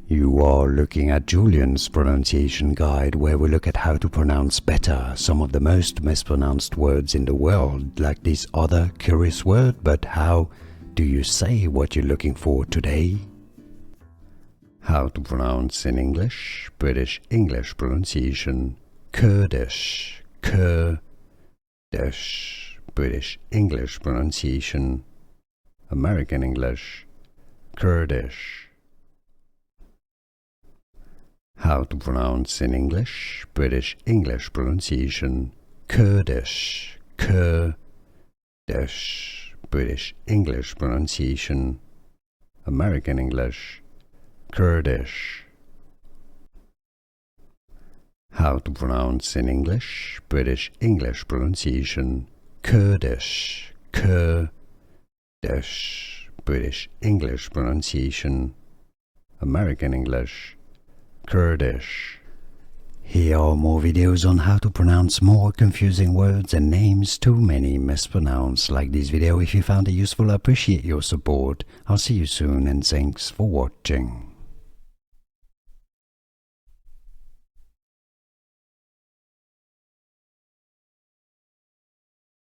You are looking at Julian's pronunciation guide, where we look at how to pronounce better some of the most mispronounced words in the world, like this other curious word. But how do you say what you're looking for today? How to pronounce in English, British English pronunciation, Kurdish, Kurdish, British English pronunciation, American English, Kurdish. How to pronounce in English, British English pronunciation, Kurdish, Kurdish, British English pronunciation, American English, Kurdish. How to pronounce in English, British English pronunciation, Kurdish, Kurdish, British English pronunciation, American English, Kurdish. Here are more videos on how to pronounce more confusing words and names too many mispronounced. Like this video if you found it useful. I appreciate your support. I'll see you soon and thanks for watching.